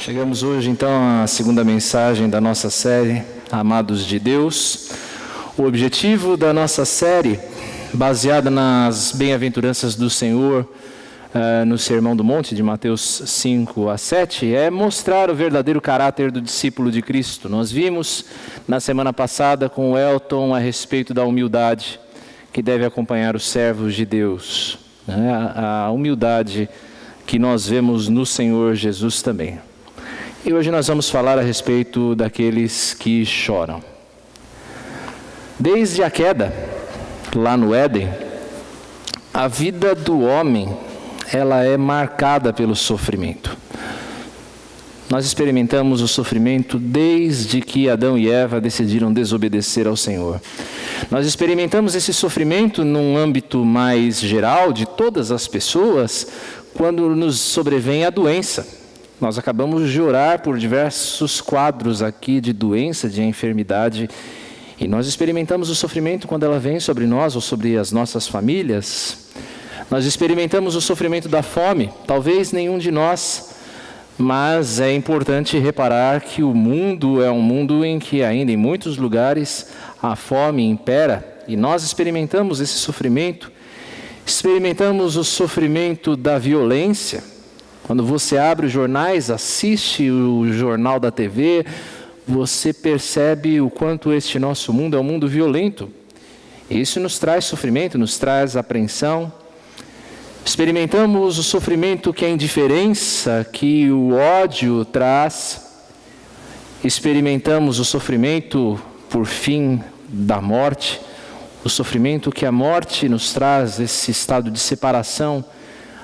Chegamos hoje então à segunda mensagem da nossa série, Amados de Deus. O objetivo da nossa série, baseada nas bem-aventuranças do Senhor, no Sermão do Monte, de Mateus 5 a 7, é mostrar o verdadeiro caráter do discípulo de Cristo. Nós vimos na semana passada com o Elton a respeito da humildade que deve acompanhar os servos de Deus, a humildade que nós vemos no Senhor Jesus também. E hoje nós vamos falar a respeito daqueles que choram. Desde a queda, lá no Éden, a vida do homem, ela é marcada pelo sofrimento. Nós experimentamos o sofrimento desde que Adão e Eva decidiram desobedecer ao Senhor. Nós experimentamos esse sofrimento num âmbito mais geral de todas as pessoas, quando nos sobrevém a doença. Nós acabamos de orar por diversos quadros aqui de doença, de enfermidade, e nós experimentamos o sofrimento quando ela vem sobre nós ou sobre as nossas famílias. Nós experimentamos o sofrimento da fome, talvez nenhum de nós, mas é importante reparar que o mundo é um mundo em que ainda em muitos lugares a fome impera, e nós experimentamos esse sofrimento. Experimentamos o sofrimento da violência. Quando você abre os jornais, assiste o jornal da TV, você percebe o quanto este nosso mundo é um mundo violento. Isso nos traz sofrimento, nos traz apreensão. Experimentamos o sofrimento que a indiferença, que o ódio traz. Experimentamos o sofrimento, por fim, da morte. O sofrimento que a morte nos traz, esse estado de separação,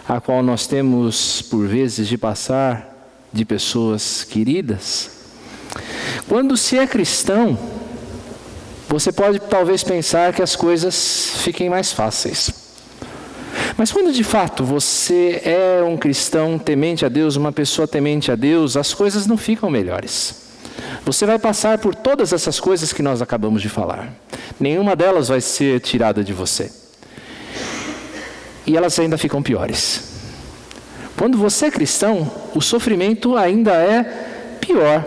a qual nós temos, por vezes, de passar de pessoas queridas. Quando se é cristão, você pode talvez pensar que as coisas fiquem mais fáceis. Mas quando de fato você é um cristão temente a Deus, uma pessoa temente a Deus, as coisas não ficam melhores. Você vai passar por todas essas coisas que nós acabamos de falar. Nenhuma delas vai ser tirada de você. E elas ainda ficam piores. Quando você é cristão, o sofrimento ainda é pior.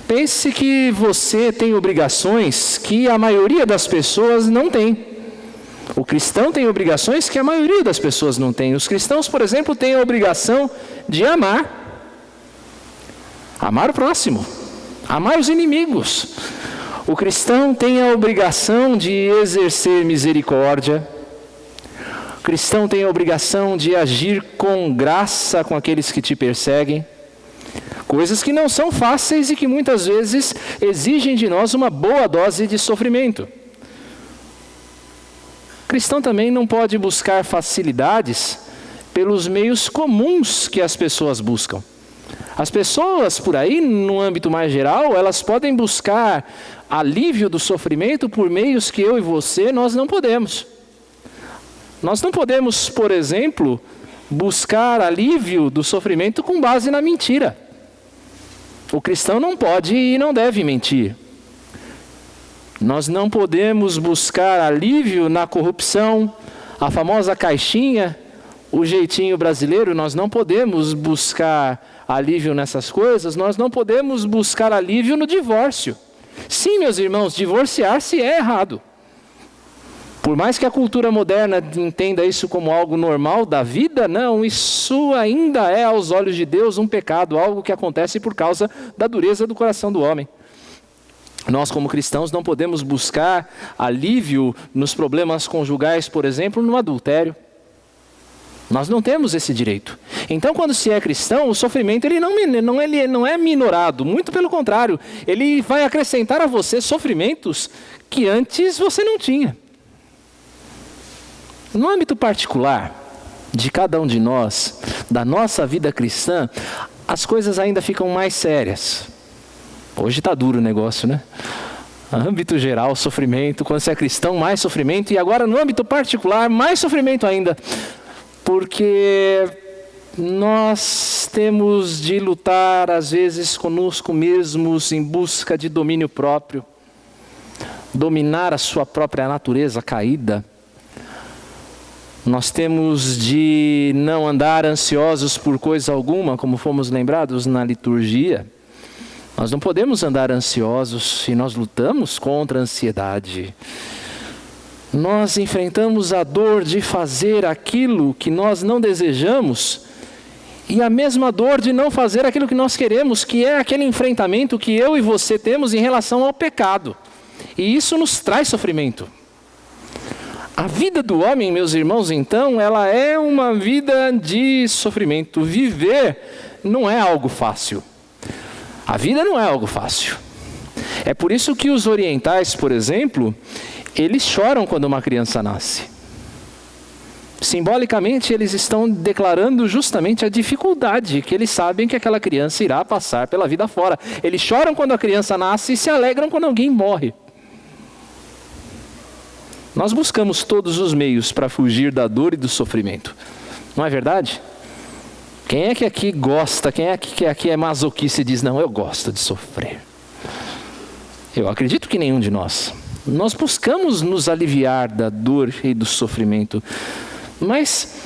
Pense que você tem obrigações que a maioria das pessoas não tem. O cristão tem obrigações que a maioria das pessoas não tem. Os cristãos, por exemplo, têm a obrigação de amar. Amar o próximo. Amar os inimigos. O cristão tem a obrigação de exercer misericórdia. O cristão tem a obrigação de agir com graça com aqueles que te perseguem. Coisas que não são fáceis e que muitas vezes exigem de nós uma boa dose de sofrimento. O cristão também não pode buscar facilidades pelos meios comuns que as pessoas buscam. As pessoas por aí, no âmbito mais geral, elas podem buscar alívio do sofrimento por meios que eu e você, nós não podemos. Nós não podemos, por exemplo, buscar alívio do sofrimento com base na mentira. O cristão não pode e não deve mentir. Nós não podemos buscar alívio na corrupção, a famosa caixinha, o jeitinho brasileiro. Nós não podemos buscar alívio nessas coisas. Nós não podemos buscar alívio no divórcio. Sim, meus irmãos, divorciar-se é errado. Por mais que a cultura moderna entenda isso como algo normal da vida, não, isso ainda é aos olhos de Deus um pecado, algo que acontece por causa da dureza do coração do homem. Nós, como cristãos, não podemos buscar alívio nos problemas conjugais, por exemplo, no adultério. Nós não temos esse direito. Então, quando se é cristão, o sofrimento ele não é minorado, muito pelo contrário, ele vai acrescentar a você sofrimentos que antes você não tinha. No âmbito particular de cada um de nós, da nossa vida cristã, as coisas ainda ficam mais sérias. Hoje está duro o negócio, né? No âmbito geral, sofrimento. Quando você é cristão, mais sofrimento. E agora, no âmbito particular, mais sofrimento ainda. Porque nós temos de lutar, às vezes, conosco mesmos em busca de domínio próprio. Dominar a sua própria natureza caída. Nós temos de não andar ansiosos por coisa alguma, como fomos lembrados na liturgia. Nós não podemos andar ansiosos e nós lutamos contra a ansiedade. Nós enfrentamos a dor de fazer aquilo que nós não desejamos e a mesma dor de não fazer aquilo que nós queremos, que é aquele enfrentamento que eu e você temos em relação ao pecado. E isso nos traz sofrimento. A vida do homem, meus irmãos, então, ela é uma vida de sofrimento. Viver não é algo fácil. A vida não é algo fácil. É por isso que os orientais, por exemplo, eles choram quando uma criança nasce. Simbolicamente, eles estão declarando justamente a dificuldade que eles sabem que aquela criança irá passar pela vida fora. Eles choram quando a criança nasce e se alegram quando alguém morre. Nós buscamos todos os meios para fugir da dor e do sofrimento. Não é verdade? Quem é que aqui gosta, quem é que aqui é masoquista e diz, não, eu gosto de sofrer? Eu acredito que nenhum de nós. Nós buscamos nos aliviar da dor e do sofrimento. Mas,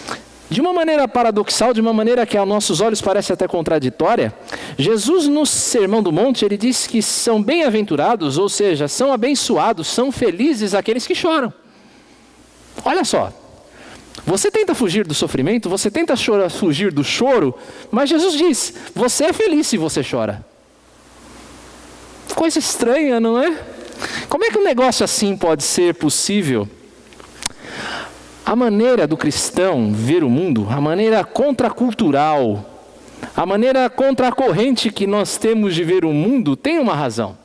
de uma maneira paradoxal, de uma maneira que aos nossos olhos parece até contraditória, Jesus no Sermão do Monte, ele diz que são bem-aventurados, ou seja, são abençoados, são felizes aqueles que choram. Olha só, você tenta fugir do sofrimento, você tenta fugir do choro, mas Jesus diz, você é feliz se você chora. Coisa estranha, não é? Como é que um negócio assim pode ser possível? A maneira do cristão ver o mundo, a maneira contracultural, a maneira contra a corrente que nós temos de ver o mundo tem uma razão.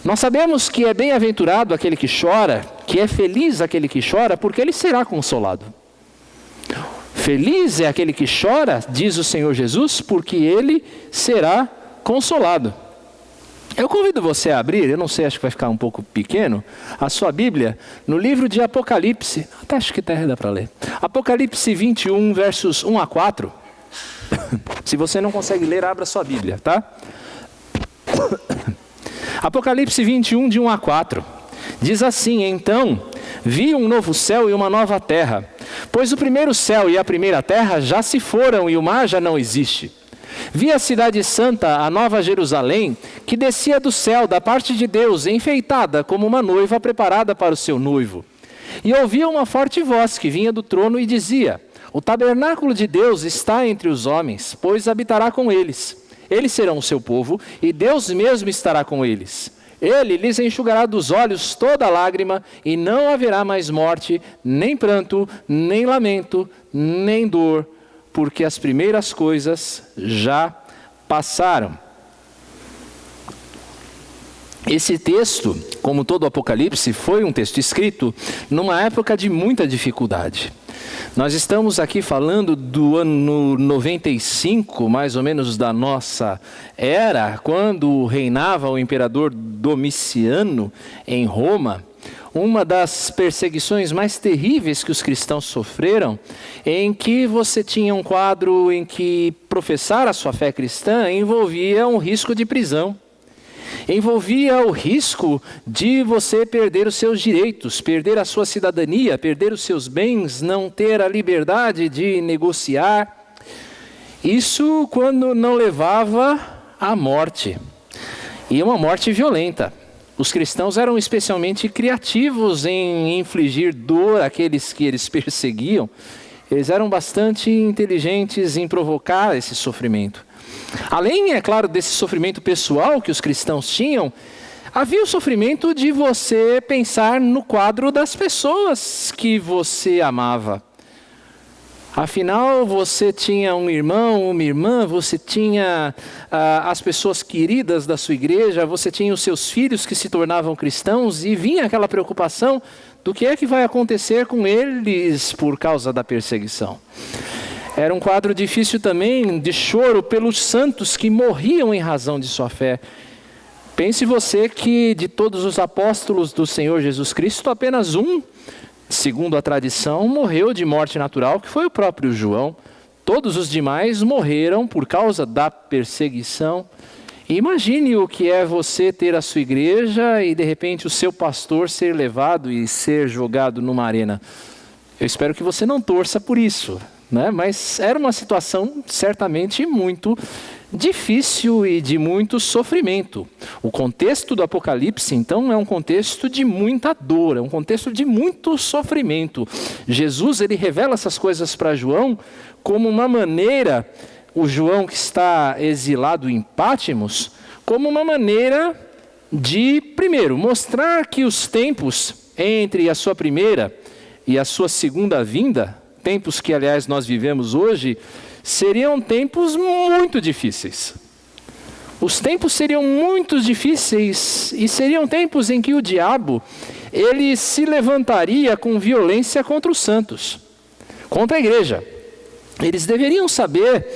Nós sabemos que é bem-aventurado aquele que chora, que é feliz aquele que chora, porque ele será consolado. Feliz é aquele que chora, diz o Senhor Jesus, porque ele será consolado. Eu convido você a abrir, eu não sei, acho que vai ficar um pouco pequeno, a sua Bíblia, no livro de Apocalipse, até acho que até dá para ler. Apocalipse 21, versos 1 a 4. Se você não consegue ler, abra a sua Bíblia, tá? Apocalipse 21, de 1 a 4. Diz assim, então, vi um novo céu e uma nova terra, pois o primeiro céu e a primeira terra já se foram e o mar já não existe. Vi a cidade santa, a nova Jerusalém, que descia do céu da parte de Deus, enfeitada como uma noiva preparada para o seu noivo. E ouvi uma forte voz que vinha do trono e dizia, o tabernáculo de Deus está entre os homens, pois habitará com eles. Eles serão o seu povo, e Deus mesmo estará com eles. Ele lhes enxugará dos olhos toda lágrima, e não haverá mais morte, nem pranto, nem lamento, nem dor, porque as primeiras coisas já passaram. Esse texto, como todo o Apocalipse, foi um texto escrito numa época de muita dificuldade. Nós estamos aqui falando do ano 95, mais ou menos da nossa era, quando reinava o imperador Domiciano em Roma. Uma das perseguições mais terríveis que os cristãos sofreram, em que você tinha um quadro em que professar a sua fé cristã envolvia um risco de prisão. Envolvia o risco de você perder os seus direitos, perder a sua cidadania, perder os seus bens, não ter a liberdade de negociar. Isso quando não levava à morte, e uma morte violenta. Os cristãos eram especialmente criativos em infligir dor àqueles que eles perseguiam. Eles eram bastante inteligentes em provocar esse sofrimento. Além, é claro, desse sofrimento pessoal que os cristãos tinham, havia o sofrimento de você pensar no quadro das pessoas que você amava. Afinal, você tinha um irmão, uma irmã, você tinha as pessoas queridas da sua igreja, você tinha os seus filhos que se tornavam cristãos e vinha aquela preocupação do que é que vai acontecer com eles por causa da perseguição. Era um quadro difícil também de choro pelos santos que morriam em razão de sua fé. Pense você que de todos os apóstolos do Senhor Jesus Cristo, apenas um, segundo a tradição, morreu de morte natural, que foi o próprio João. Todos os demais morreram por causa da perseguição. E imagine o que é você ter a sua igreja e de repente o seu pastor ser levado e ser jogado numa arena. Eu espero que você não torça por isso, né? Mas era uma situação certamente muito difícil e de muito sofrimento. O contexto do Apocalipse, então, é um contexto de muita dor, é um contexto de muito sofrimento. Jesus, ele revela essas coisas para João como uma maneira, o João que está exilado em Pátimos, como uma maneira de, primeiro, mostrar que os tempos entre a sua primeira e a sua segunda vinda, tempos que, aliás, nós vivemos hoje, seriam tempos muito difíceis. Os tempos seriam muito difíceis e seriam tempos em que o diabo, ele se levantaria com violência contra os santos, contra a igreja. Eles deveriam saber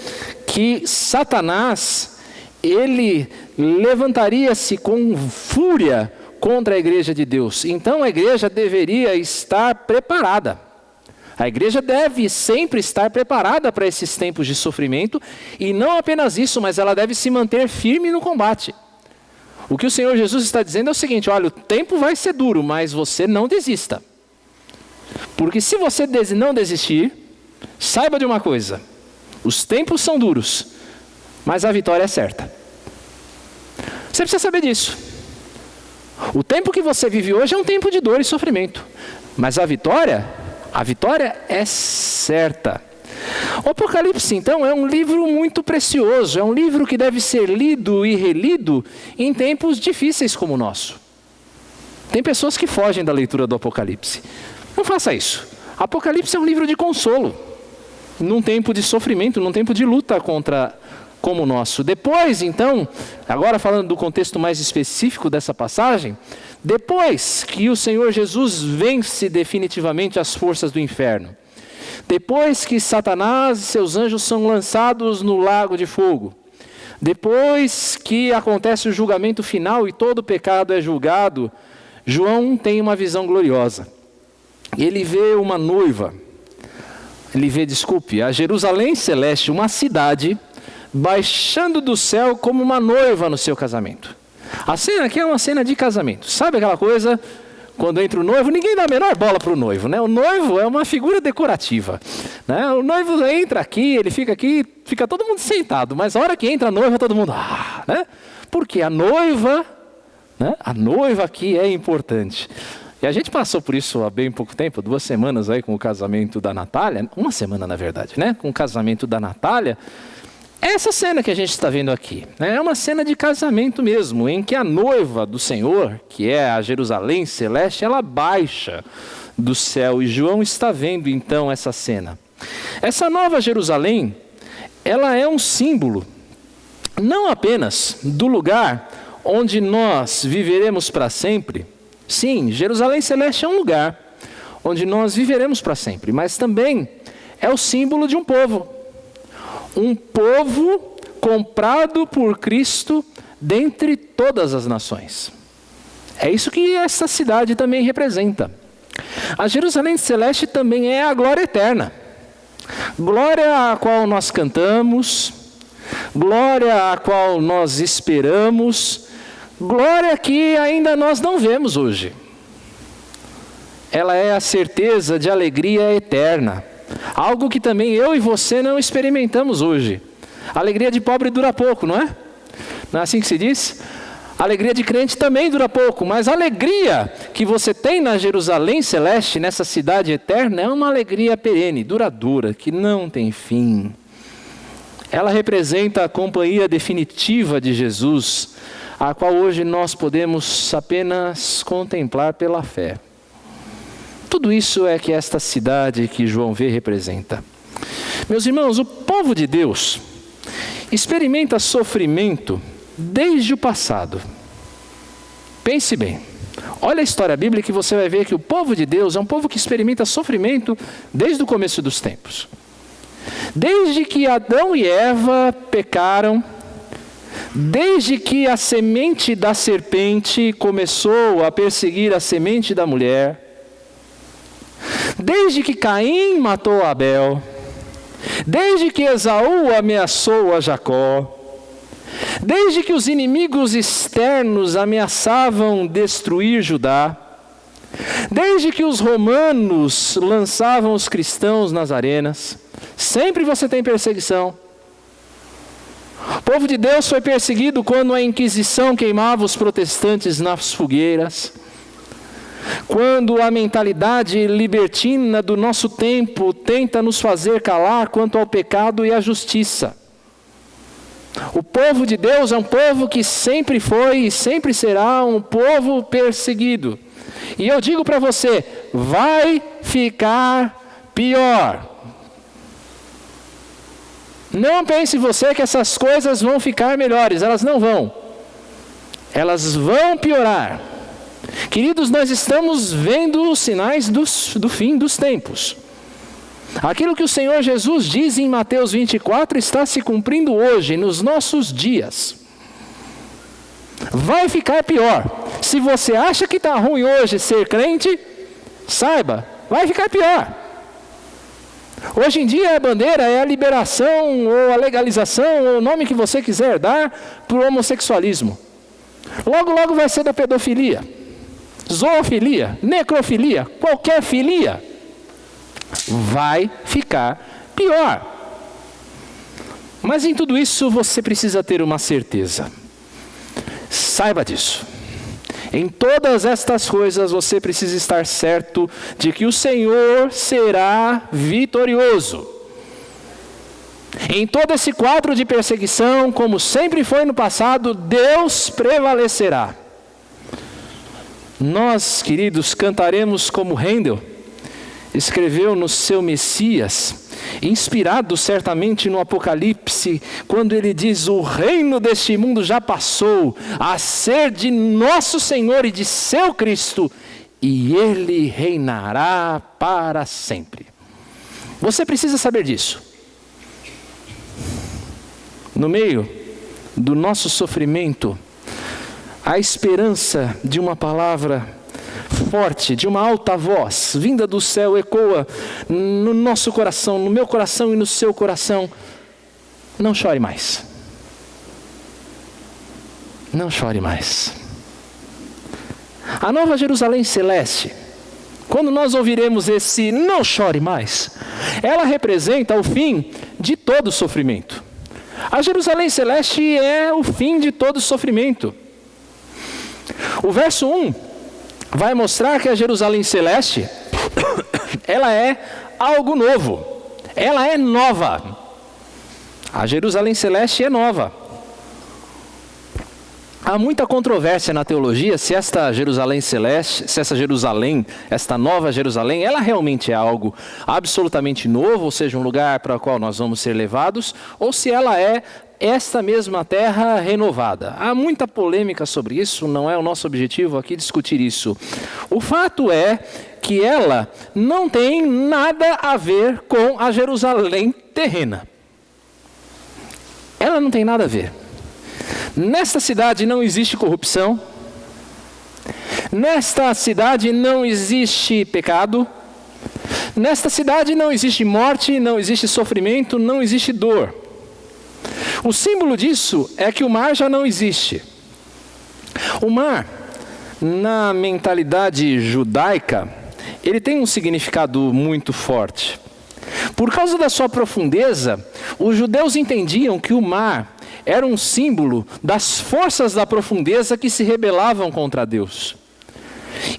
que Satanás, ele levantaria-se com fúria contra a igreja de Deus. Então a igreja deveria estar preparada. A igreja deve sempre estar preparada para esses tempos de sofrimento, e não apenas isso, mas ela deve se manter firme no combate. O que o Senhor Jesus está dizendo é o seguinte: olha, o tempo vai ser duro, mas você não desista. Porque se você não desistir, saiba de uma coisa: os tempos são duros, mas a vitória é certa. Você precisa saber disso. O tempo que você vive hoje é um tempo de dor e sofrimento, mas a vitória é certa. O Apocalipse, então, é um livro muito precioso, é um livro que deve ser lido e relido em tempos difíceis como o nosso. Tem pessoas que fogem da leitura do Apocalipse. Não faça isso. Apocalipse é um livro de consolo, num tempo de sofrimento, num tempo de luta como o nosso. Depois, então, agora falando do contexto mais específico dessa passagem, depois que o Senhor Jesus vence definitivamente as forças do inferno, depois que Satanás e seus anjos são lançados no lago de fogo, depois que acontece o julgamento final e todo pecado é julgado, João tem uma visão gloriosa. Ele vê uma noiva, a Jerusalém celeste, uma cidade, baixando do céu como uma noiva no seu casamento. A cena aqui é uma cena de casamento. Sabe aquela coisa, quando entra o noivo, ninguém dá a menor bola para o noivo, né? O noivo é uma figura decorativa, né? O noivo entra aqui, ele fica aqui, fica todo mundo sentado, mas a hora que entra a noiva, todo mundo, né? Porque a noiva, né? A noiva aqui é importante. E a gente passou por isso há bem pouco tempo, 2 semanas aí com o casamento da Natália, 1 semana na verdade, né? Com o casamento da Natália. Essa cena que a gente está vendo aqui, né, é uma cena de casamento mesmo, em que a noiva do Senhor, que é a Jerusalém celeste, ela baixa do céu, e João está vendo então essa cena. Essa nova Jerusalém, ela é um símbolo, não apenas do lugar onde nós viveremos para sempre. Sim, Jerusalém celeste é um lugar onde nós viveremos para sempre, mas também é o símbolo de um povo. Um povo comprado por Cristo dentre todas as nações. É isso que essa cidade também representa. A Jerusalém celeste também é a glória eterna. Glória a qual nós cantamos, glória a qual nós esperamos, glória que ainda nós não vemos hoje. Ela é a certeza de alegria eterna. Algo que também eu e você não experimentamos hoje. A alegria de pobre dura pouco, não é? Não é assim que se diz? A alegria de crente também dura pouco, mas a alegria que você tem na Jerusalém celeste, nessa cidade eterna, é uma alegria perene, duradoura, que não tem fim. Ela representa a companhia definitiva de Jesus, a qual hoje nós podemos apenas contemplar pela fé. Tudo isso é que esta cidade que João vê representa. Meus irmãos, o povo de Deus experimenta sofrimento desde o passado. Pense bem. Olha a história bíblica e você vai ver que o povo de Deus é um povo que experimenta sofrimento desde o começo dos tempos. Desde que Adão e Eva pecaram, desde que a semente da serpente começou a perseguir a semente da mulher, desde que Caim matou Abel, desde que Esaú ameaçou a Jacó, desde que os inimigos externos ameaçavam destruir Judá, Desde que os romanos lançavam os cristãos nas arenas, sempre você tem perseguição. O povo de Deus foi perseguido quando a Inquisição queimava os protestantes nas fogueiras. Quando a mentalidade libertina do nosso tempo tenta nos fazer calar quanto ao pecado e à justiça. O povo de Deus é um povo que sempre foi e sempre será um povo perseguido. E eu digo para você, vai ficar pior. Não pense você que essas coisas vão ficar melhores, elas não vão. Elas vão piorar. Queridos, nós estamos vendo os sinais do fim dos tempos. Aquilo que o Senhor Jesus diz em Mateus 24 está se cumprindo hoje, nos nossos dias. Vai ficar pior. Se você acha que está ruim hoje ser crente, saiba, vai ficar pior. Hoje em dia a bandeira é a liberação, ou a legalização, ou o nome que você quiser dar para o homossexualismo. Logo, logo vai ser da pedofilia, zoofilia, necrofilia, qualquer filia. Vai ficar pior. Mas em tudo isso você precisa ter uma certeza. Saiba disso. Em todas estas coisas você precisa estar certo de que o Senhor será vitorioso. Em todo esse quadro de perseguição, como sempre foi no passado, Deus prevalecerá. Nós, queridos, cantaremos como Handel escreveu no seu Messias, inspirado certamente no Apocalipse, quando ele diz: o reino deste mundo já passou a ser de nosso Senhor e de seu Cristo, e ele reinará para sempre. Você precisa saber disso. No meio do nosso sofrimento, a esperança de uma palavra forte, de uma alta voz, vinda do céu, ecoa no nosso coração, no meu coração e no seu coração. Não chore mais. Não chore mais. A Nova Jerusalém Celeste, quando nós ouviremos esse não chore mais, ela representa o fim de todo sofrimento. A Jerusalém Celeste é o fim de todo sofrimento. O verso 1 vai mostrar que a Jerusalém Celeste, ela é algo novo, ela é nova. A Jerusalém Celeste é nova. Há muita controvérsia na teologia se esta Jerusalém Celeste, se essa Jerusalém, esta nova Jerusalém, ela realmente é algo absolutamente novo, ou seja, um lugar para o qual nós vamos ser levados, ou se ela é esta mesma terra renovada. Há muita polêmica sobre isso, não é o nosso objetivo aqui discutir isso. O fato é que ela não tem nada a ver com a Jerusalém terrena. Ela não tem nada a ver. Nesta cidade não existe corrupção. Nesta cidade não existe pecado. Nesta cidade não existe morte, não existe sofrimento, não existe dor. O símbolo disso é que o mar já não existe. O mar, na mentalidade judaica, ele tem um significado muito forte. Por causa da sua profundeza, os judeus entendiam que o mar era um símbolo das forças da profundeza que se rebelavam contra Deus.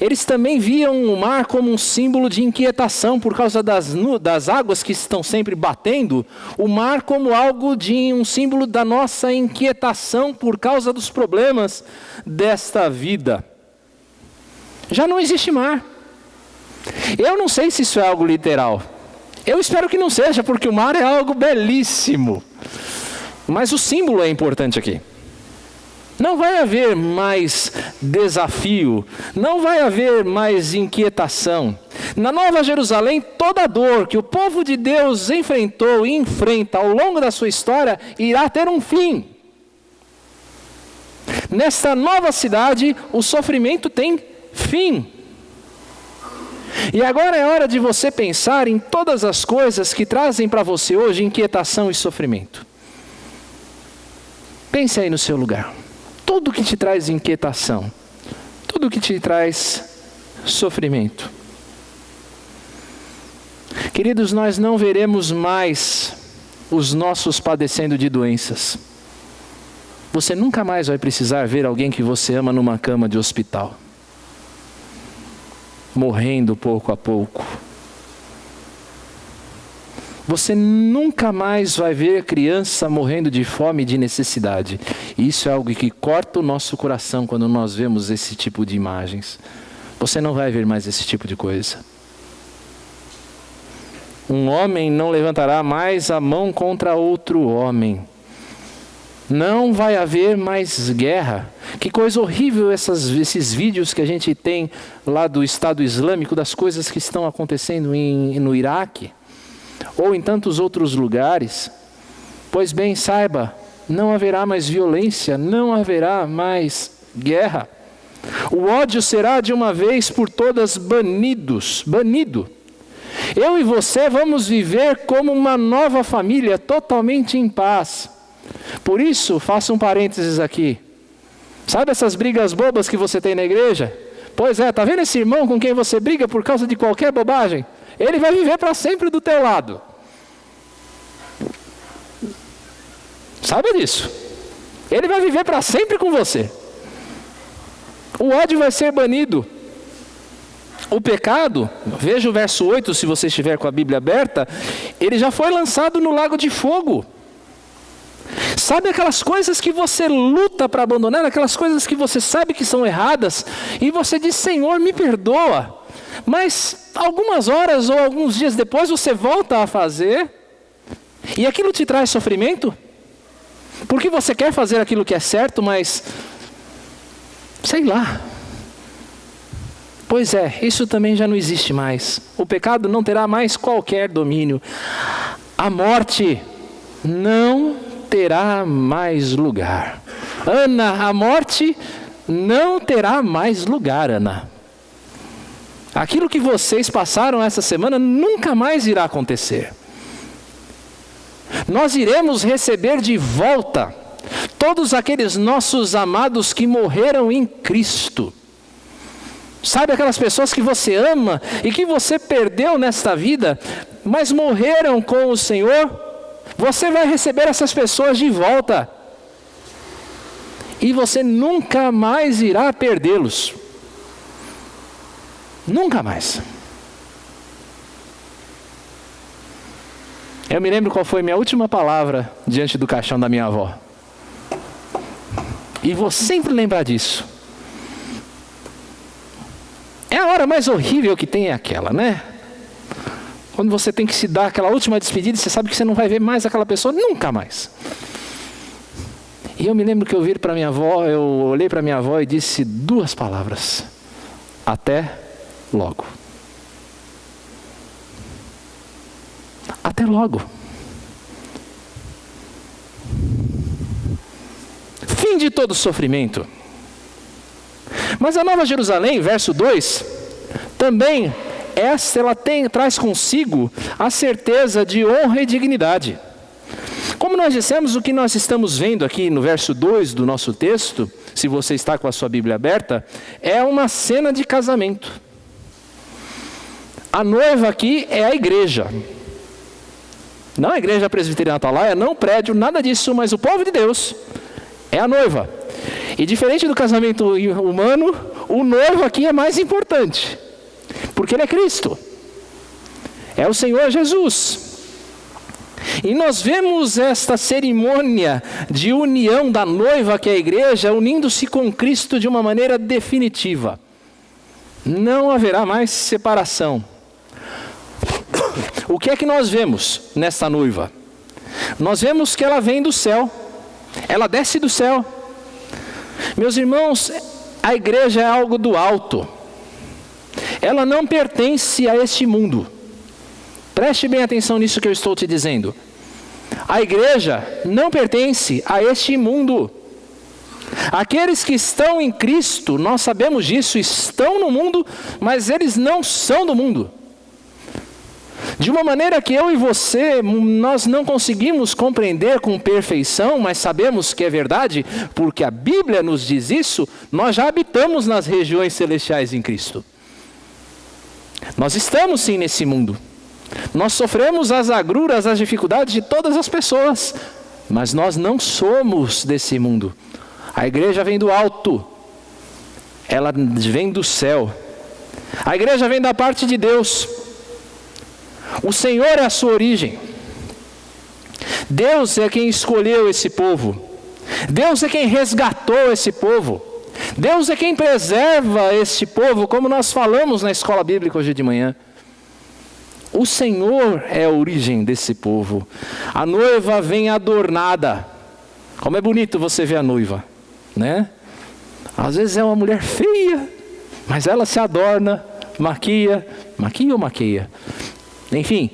Eles também viam o mar como um símbolo de inquietação por causa das águas que estão sempre batendo. O mar como algo de um símbolo da nossa inquietação por causa dos problemas desta vida. Já não existe mar. Eu não sei se isso é algo literal. Eu espero que não seja, porque o mar é algo belíssimo. Mas o símbolo é importante aqui. Não vai haver mais desafio, não vai haver mais inquietação. Na Nova Jerusalém, toda dor que o povo de Deus enfrentou e enfrenta ao longo da sua história irá ter um fim. Nesta nova cidade, o sofrimento tem fim. E agora é hora de você pensar em todas as coisas que trazem para você hoje inquietação e sofrimento. Pense aí no seu lugar. Tudo que te traz inquietação, tudo que te traz sofrimento. Queridos, nós não veremos mais os nossos padecendo de doenças. Você nunca mais vai precisar ver alguém que você ama numa cama de hospital, morrendo pouco a pouco. Você nunca mais vai ver criança morrendo de fome e de necessidade. Isso é algo que corta o nosso coração quando nós vemos esse tipo de imagens. Você não vai ver mais esse tipo de coisa. Um homem não levantará mais a mão contra outro homem. Não vai haver mais guerra. Que coisa horrível esses vídeos que a gente tem lá do Estado Islâmico, das coisas que estão acontecendo no Iraque, ou em tantos outros lugares. Pois bem, saiba, não haverá mais violência, não haverá mais guerra. O ódio será de uma vez por todas banido. Eu e você vamos viver como uma nova família, totalmente em paz. Por isso, faça um parênteses aqui. Sabe essas brigas bobas que você tem na igreja? Pois é, tá vendo esse irmão com quem você briga por causa de qualquer bobagem? Ele vai viver para sempre do teu lado. Saiba disso. Ele vai viver para sempre com você. O ódio vai ser banido. O pecado, veja o verso 8, se você estiver com a Bíblia aberta, ele já foi lançado no lago de fogo. Sabe aquelas coisas que você luta para abandonar, aquelas coisas que você sabe que são erradas, e você diz, Senhor, me perdoa. Mas algumas horas ou alguns dias depois você volta a fazer, e aquilo te traz sofrimento? Porque você quer fazer aquilo que é certo, mas sei lá. Pois é, isso também já não existe mais. O pecado não terá mais qualquer domínio. A morte não terá mais lugar. Ana, a morte não terá mais lugar, Ana. Aquilo que vocês passaram essa semana nunca mais irá acontecer. Nós iremos receber de volta todos aqueles nossos amados que morreram em Cristo. Sabe aquelas pessoas que você ama e que você perdeu nesta vida, mas morreram com o Senhor? Você vai receber essas pessoas de volta. E você nunca mais irá perdê-los. Nunca mais. Eu me lembro qual foi minha última palavra diante do caixão da minha avó. E vou sempre lembrar disso. É a hora mais horrível que tem aquela, né? Quando você tem que se dar aquela última despedida e você sabe que você não vai ver mais aquela pessoa nunca mais. E eu me lembro que eu olhei para minha avó e disse 2 palavras. Até logo. Até logo. Fim de todo sofrimento. Mas a Nova Jerusalém, verso 2, também ela traz consigo a certeza de honra e dignidade. Como nós dissemos, o que nós estamos vendo aqui no verso 2 do nosso texto, se você está com a sua Bíblia aberta, é uma cena de casamento. A noiva aqui é a igreja. Não a igreja presbiteriana Atalaia, não o prédio, nada disso, mas o povo de Deus é a noiva. E diferente do casamento humano, o noivo aqui é mais importante, porque ele é Cristo, é o Senhor Jesus. E nós vemos esta cerimônia de união da noiva, que é a igreja, unindo-se com Cristo de uma maneira definitiva. Não haverá mais separação. O que é que nós vemos nesta noiva? Nós vemos que ela vem do céu, ela desce do céu. Meus irmãos, a igreja é algo do alto. Ela não pertence a este mundo. Preste bem atenção nisso que eu estou te dizendo. A igreja não pertence a este mundo. Aqueles que estão em Cristo, nós sabemos disso, estão no mundo, mas eles não são do mundo. De uma maneira que eu e você, nós não conseguimos compreender com perfeição, mas sabemos que é verdade, porque a Bíblia nos diz isso, nós já habitamos nas regiões celestiais em Cristo. Nós estamos sim nesse mundo. Nós sofremos as agruras, as dificuldades de todas as pessoas, mas nós não somos desse mundo. A igreja vem do alto, ela vem do céu. A igreja vem da parte de Deus. O Senhor é a sua origem. Deus é quem escolheu esse povo. Deus é quem resgatou esse povo. Deus é quem preserva esse povo, como nós falamos na escola bíblica hoje de manhã. O Senhor é a origem desse povo. A noiva vem adornada. Como é bonito você ver a noiva, né? Às vezes é uma mulher feia, mas ela se adorna, maquia ou maqueia? Enfim,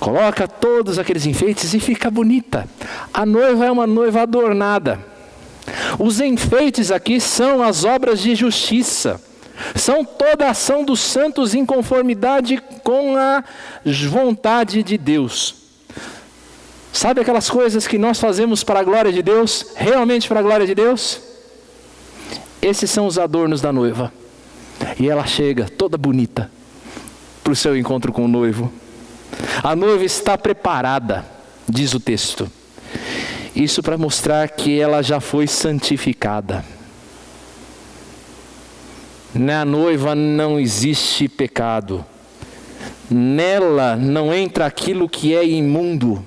coloca todos aqueles enfeites e fica bonita. A noiva é uma noiva adornada. Os enfeites aqui são as obras de justiça. São toda a ação dos santos em conformidade com a vontade de Deus. Sabe aquelas coisas que nós fazemos para a glória de Deus? Realmente para a glória de Deus? Esses são os adornos da noiva. E ela chega toda bonita para o seu encontro com o noivo. A noiva está preparada, diz o texto. Isso para mostrar que ela já foi santificada. Na noiva não existe pecado. Nela não entra aquilo que é imundo.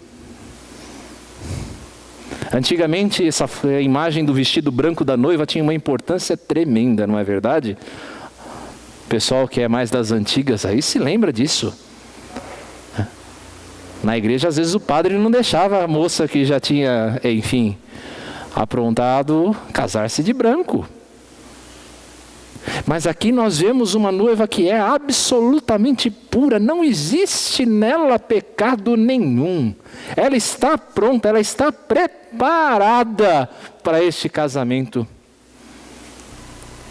Antigamente, essa imagem do vestido branco da noiva tinha uma importância tremenda, não é verdade? O pessoal que é mais das antigas aí se lembra disso. Na igreja, às vezes, o padre não deixava a moça que já tinha, enfim, aprontado, casar-se de branco. Mas aqui nós vemos uma noiva que é absolutamente pura, não existe nela pecado nenhum. Ela está pronta, ela está preparada para este casamento.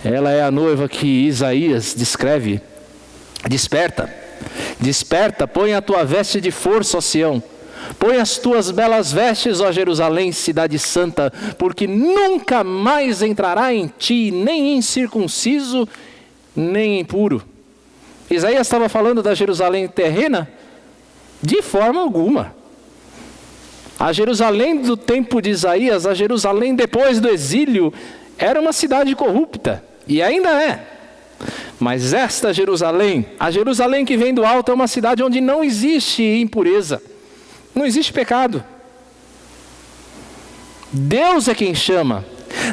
Ela é a noiva que Isaías descreve. Desperta, desperta, põe a tua veste de força, ó Sião. Põe as tuas belas vestes, ó Jerusalém, cidade santa, porque nunca mais entrará em ti, nem incircunciso, nem impuro. Isaías estava falando da Jerusalém terrena? De forma alguma. A Jerusalém do tempo de Isaías, a Jerusalém depois do exílio, era uma cidade corrupta, e ainda é. Mas esta Jerusalém, a Jerusalém que vem do alto, é uma cidade onde não existe impureza. Não existe pecado. Deus é quem chama.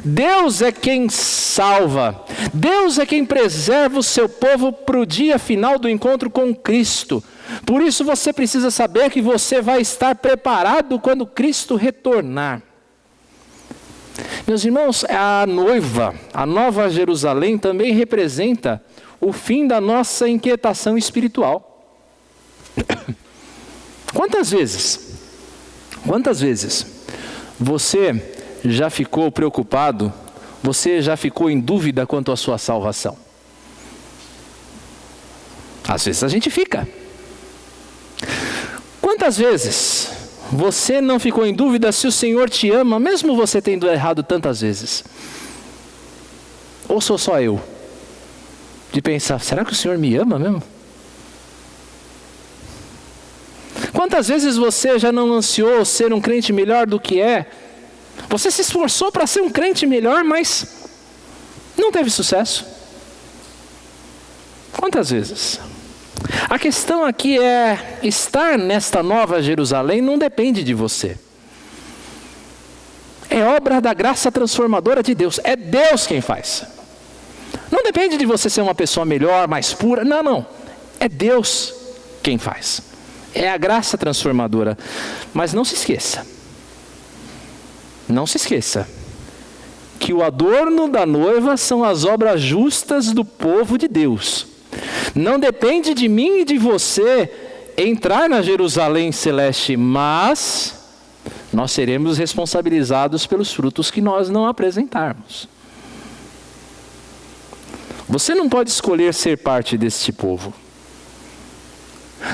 Deus é quem salva. Deus é quem preserva o seu povo para o dia final do encontro com Cristo. Por isso você precisa saber que você vai estar preparado quando Cristo retornar. Meus irmãos, a noiva, a Nova Jerusalém, também representa o fim da nossa inquietação espiritual. Quantas vezes você já ficou preocupado, você já ficou em dúvida quanto à sua salvação? Às vezes a gente fica. Quantas vezes você não ficou em dúvida se o Senhor te ama, mesmo você tendo errado tantas vezes? Ou sou só eu? De pensar, será que o Senhor me ama mesmo? Quantas vezes você já não ansiou ser um crente melhor do que é? Você se esforçou para ser um crente melhor, mas não teve sucesso. Quantas vezes? A questão aqui é, estar nesta Nova Jerusalém não depende de você. É obra da graça transformadora de Deus. É Deus quem faz. Não depende de você ser uma pessoa melhor, mais pura. Não. É Deus quem faz. É a graça transformadora. Mas não se esqueça. Não se esqueça. Que o adorno da noiva são as obras justas do povo de Deus. Não depende de mim e de você entrar na Jerusalém celeste, mas nós seremos responsabilizados pelos frutos que nós não apresentarmos. Você não pode escolher ser parte deste povo.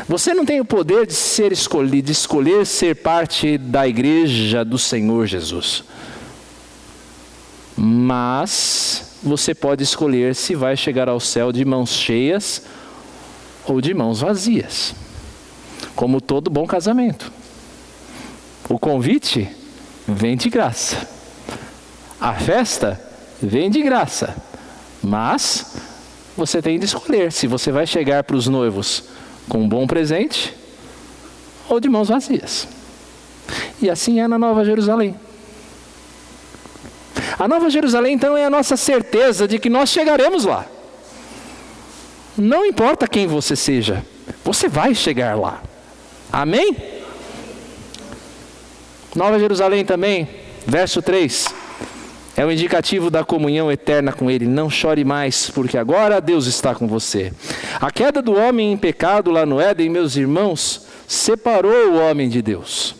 Você não tem o poder de ser escolhido, de escolher ser parte da igreja do Senhor Jesus. Mas você pode escolher se vai chegar ao céu de mãos cheias ou de mãos vazias. Como todo bom casamento. O convite vem de graça. A festa vem de graça. Mas você tem de escolher se você vai chegar para os noivos com um bom presente ou de mãos vazias. E assim é na Nova Jerusalém. A Nova Jerusalém, então, é a nossa certeza de que nós chegaremos lá. Não importa quem você seja, você vai chegar lá. Amém? Nova Jerusalém também, verso 3, é o indicativo da comunhão eterna com Ele. Não chore mais, porque agora Deus está com você. A queda do homem em pecado lá no Éden, meus irmãos, separou o homem de Deus.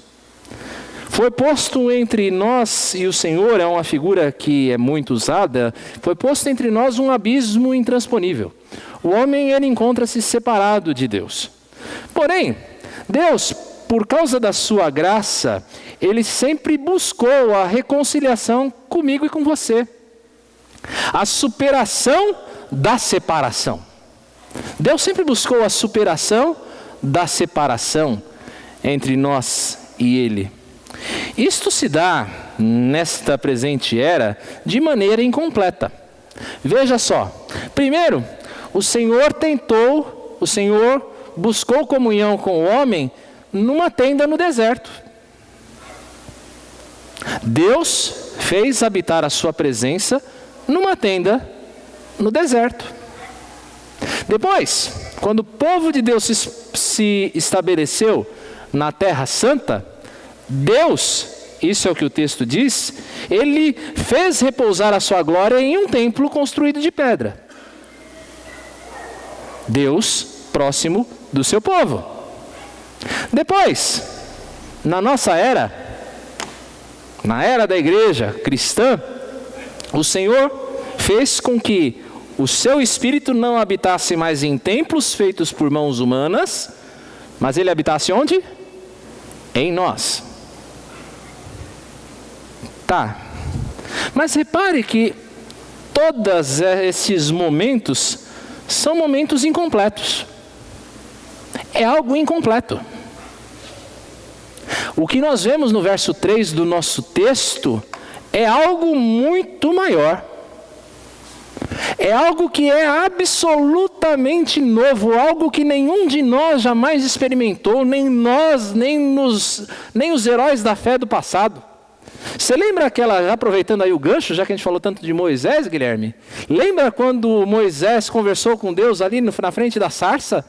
Foi posto entre nós e o Senhor, é uma figura que é muito usada, foi posto entre nós um abismo intransponível. O homem, ele encontra-se separado de Deus. Porém, Deus, por causa da sua graça, Ele sempre buscou a reconciliação comigo e com você. A superação da separação. Deus sempre buscou a superação da separação entre nós e Ele. Isto se dá, nesta presente era, de maneira incompleta. Veja só. Primeiro, o Senhor buscou comunhão com o homem numa tenda no deserto. Deus fez habitar a sua presença numa tenda no deserto. Depois, quando o povo de Deus se estabeleceu na Terra Santa, Deus, isso é o que o texto diz, Ele fez repousar a sua glória em um templo construído de pedra. Deus próximo do seu povo. Depois, na nossa era, na era da igreja cristã, o Senhor fez com que o seu Espírito não habitasse mais em templos feitos por mãos humanas, mas Ele habitasse onde? Em nós. Tá, mas repare que todos esses momentos são momentos incompletos. É algo incompleto. O que nós vemos no verso 3 do nosso texto é algo muito maior. É algo que é absolutamente novo, algo que nenhum de nós jamais experimentou, nem nós, nem os heróis da fé do passado. Você lembra aquela, aproveitando aí o gancho, já que a gente falou tanto de Moisés, Guilherme? Lembra quando Moisés conversou com Deus ali na frente da sarça?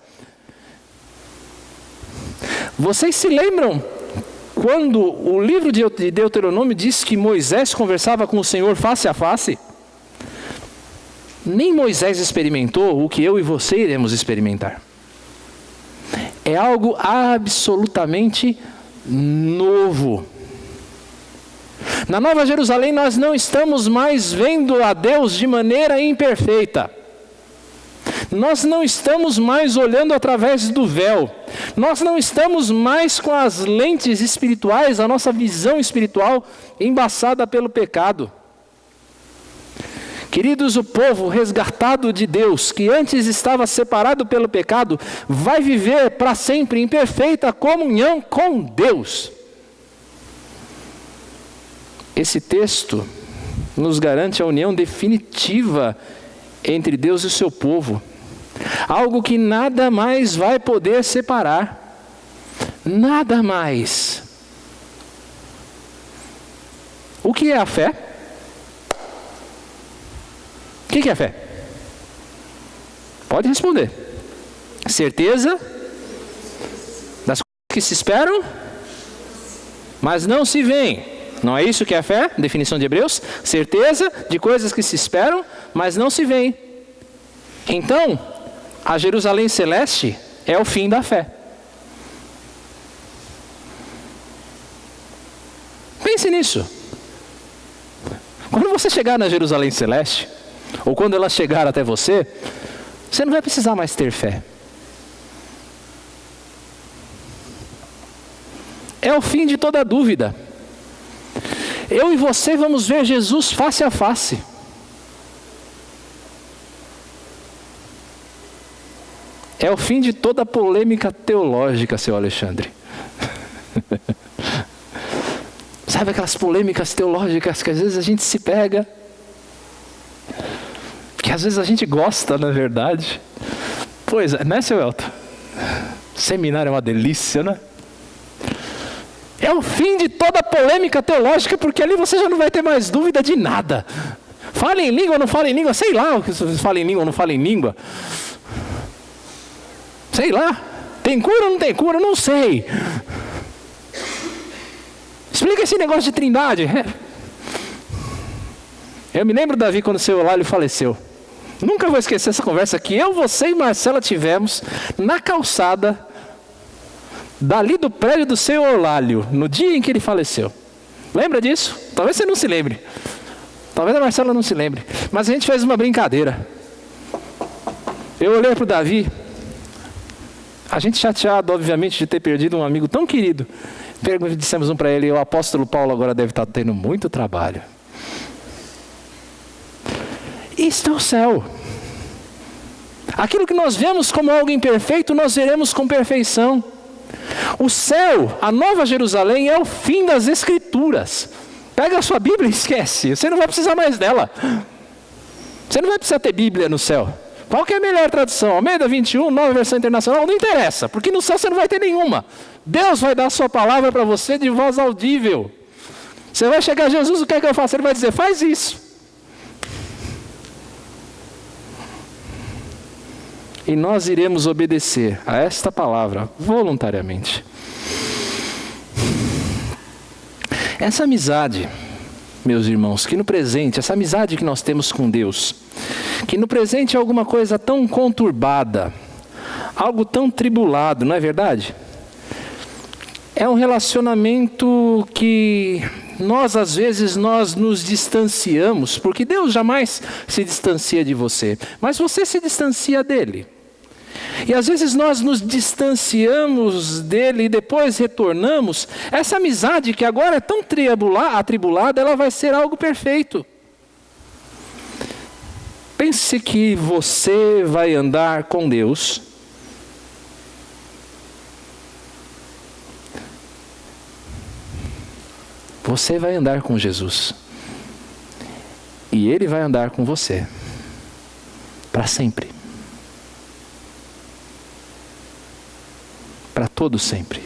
Vocês se lembram quando o livro de Deuteronômio diz que Moisés conversava com o Senhor face a face? Nem Moisés experimentou o que eu e você iremos experimentar. É algo absolutamente novo. Na Nova Jerusalém nós não estamos mais vendo a Deus de maneira imperfeita. Nós não estamos mais olhando através do véu. Nós não estamos mais com as lentes espirituais, a nossa visão espiritual embaçada pelo pecado. Queridos, o povo resgatado de Deus, que antes estava separado pelo pecado, vai viver para sempre em perfeita comunhão com Deus. Esse texto nos garante a união definitiva entre Deus e o seu povo. Algo que nada mais vai poder separar. Nada mais. O que é a fé? O que é a fé? Pode responder. Certeza das coisas que se esperam, mas não se veem. Não é isso que é a fé? Definição de Hebreus. Certeza de coisas que se esperam, mas não se veem. Então, a Jerusalém Celeste é o fim da fé. Pense nisso. Quando você chegar na Jerusalém Celeste, ou quando ela chegar até você, você não vai precisar mais ter fé. É o fim de toda dúvida. Eu e você vamos ver Jesus face a face. É o fim de toda polêmica teológica, seu Alexandre. Sabe aquelas polêmicas teológicas que às vezes a gente se pega, que às vezes a gente gosta, na verdade. Pois é, né, seu Elton? Seminário é uma delícia, né? É o fim de toda polêmica teológica, porque ali você já não vai ter mais dúvida de nada. Fala em língua ou não fala em língua, sei lá o que você fala em língua ou não fala em língua. Sei lá. Tem cura ou não tem cura? Não sei. Explica esse negócio de trindade. Eu me lembro, Davi, quando o seu Eulálio faleceu. Nunca vou esquecer essa conversa que eu, você e Marcela tivemos na calçada dali do prédio do seu Eulálio, no dia em que ele faleceu. Lembra disso? Talvez você não se lembre. Talvez a Marcela não se lembre. Mas a gente fez uma brincadeira. Eu olhei para o Davi, a gente chateado, obviamente, de ter perdido um amigo tão querido. Dissemos para ele: o apóstolo Paulo agora deve estar tendo muito trabalho. Isto é o céu. Aquilo que nós vemos como algo imperfeito, nós veremos com perfeição. O céu, a Nova Jerusalém, é o fim das Escrituras. Pega a sua Bíblia e esquece. Você não vai precisar mais dela. Você não vai precisar ter Bíblia no céu. Qual que é a melhor tradução? Almeida 21, Nova Versão Internacional? Não interessa, porque no céu você não vai ter nenhuma. Deus vai dar a sua palavra para você de voz audível. Você vai chegar a Jesus, o que é que eu faço? Ele vai dizer: faz isso. E nós iremos obedecer a esta palavra voluntariamente. Essa amizade, meus irmãos, que no presente, essa amizade que nós temos com Deus, que no presente é alguma coisa tão conturbada, algo tão tribulado, não é verdade? É um relacionamento que nós, às vezes, nós nos distanciamos, porque Deus jamais se distancia de você, mas você se distancia dele. E às vezes nós nos distanciamos dele e depois retornamos. Essa amizade que agora é tão atribulada, ela vai ser algo perfeito. Pense que você vai andar com Deus. Você vai andar com Jesus. E Ele vai andar com você. Para sempre. Para todo sempre.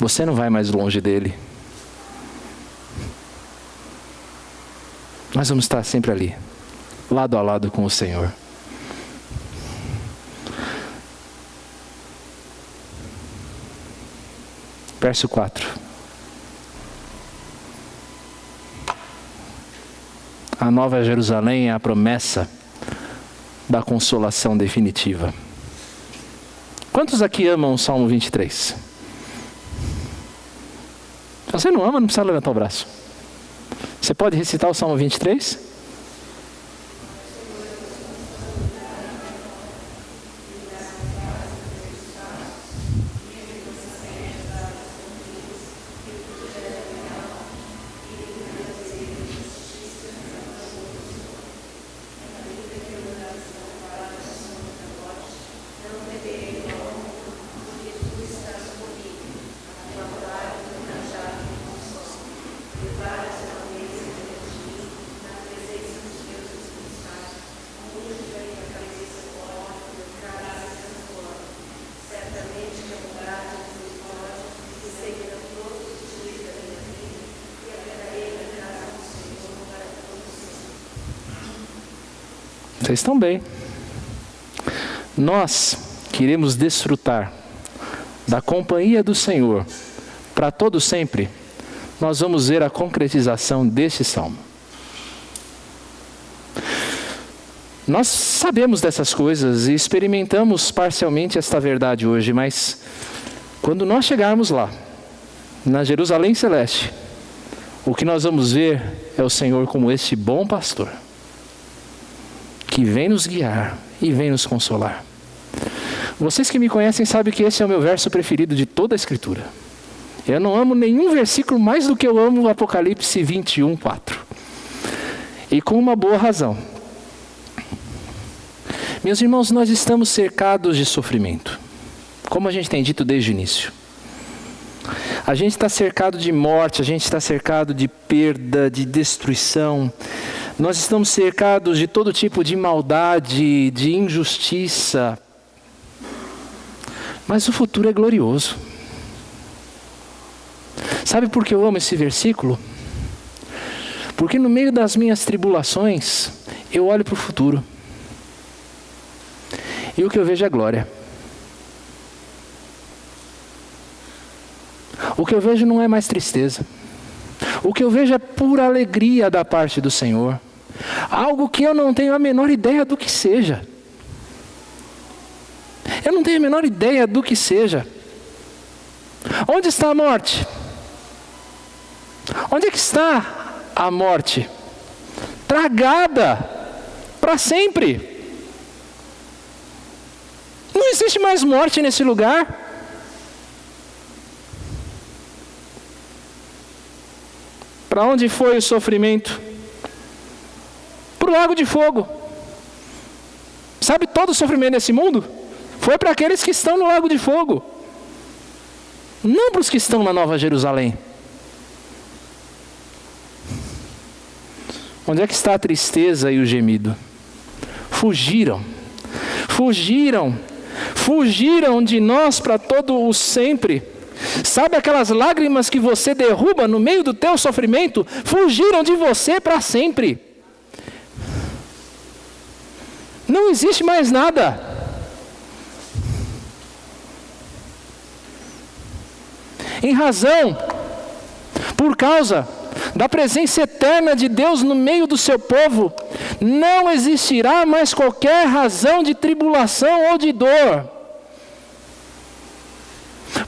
Você não vai mais longe dele. Nós vamos estar sempre ali, lado a lado com o Senhor. Verso 4. A Nova Jerusalém é a promessa da consolação definitiva. Quantos aqui amam o Salmo 23? Se você não ama, não precisa levantar o braço. Você pode recitar o Salmo 23? Vocês estão bem. Nós queremos desfrutar da companhia do Senhor para todo sempre. Nós vamos ver a concretização deste salmo. Nós sabemos dessas coisas e experimentamos parcialmente esta verdade hoje, mas quando nós chegarmos lá, na Jerusalém Celeste, o que nós vamos ver é o Senhor como este bom pastor, que vem nos guiar e vem nos consolar. Vocês que me conhecem sabem que esse é o meu verso preferido de toda a Escritura. Eu não amo nenhum versículo mais do que eu amo o Apocalipse 21, 4. E com uma boa razão. Meus irmãos, nós estamos cercados de sofrimento, como a gente tem dito desde o início. A gente está cercado de morte, a gente está cercado de perda, de destruição. Nós estamos cercados de todo tipo de maldade, de injustiça. Mas o futuro é glorioso. Sabe por que eu amo esse versículo? Porque no meio das minhas tribulações, eu olho para o futuro. E o que eu vejo é glória. O que eu vejo não é mais tristeza. O que eu vejo é pura alegria da parte do Senhor. Algo que eu não tenho a menor ideia do que seja. Eu não tenho a menor ideia do que seja. Onde está a morte? Onde é que está a morte? Tragada para sempre. Não existe mais morte nesse lugar. Para onde foi o sofrimento? Para o lago de fogo. Sabe todo o sofrimento desse mundo? Foi para aqueles que estão no lago de fogo. Não para os que estão na Nova Jerusalém. Onde é que está a tristeza e o gemido? Fugiram. Fugiram. Fugiram de nós para todo o sempre. Sabe aquelas lágrimas que você derruba no meio do teu sofrimento? Fugiram de você para sempre. Não existe mais nada. Em razão, por causa da presença eterna de Deus no meio do seu povo, não existirá mais qualquer razão de tribulação ou de dor.